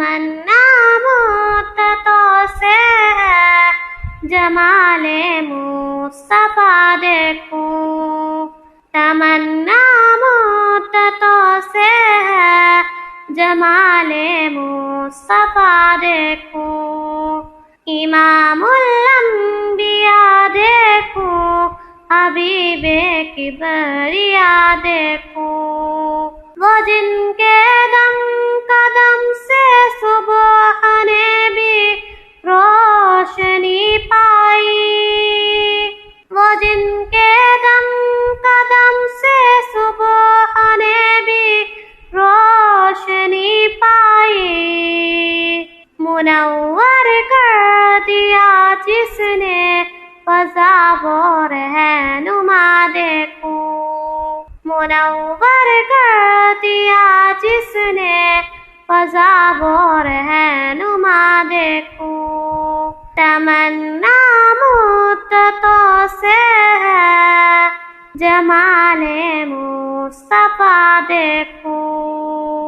تمنا مدتوں سے ہے جمال مصطفیٰ دیکھوں، تمنا مدتوں سے ہے جمال مصطفیٰ دیکھوں، امام الانبیاء دیکھوں، حبیب کبریا دیکھوں، وہ جن کے دم قدم سے صبح نے بھی روشنی پائی، وہ جن کے دم قدم سے صبح نے بھی روشنی پائی، منور کر دیا جس نے فضا و رہنما دیکھوں، منور کر دیا جس نے فضا و رہنما دیکھوں، تمنا مدتوں سے ہے جمال مصطفیٰ دیکھوں۔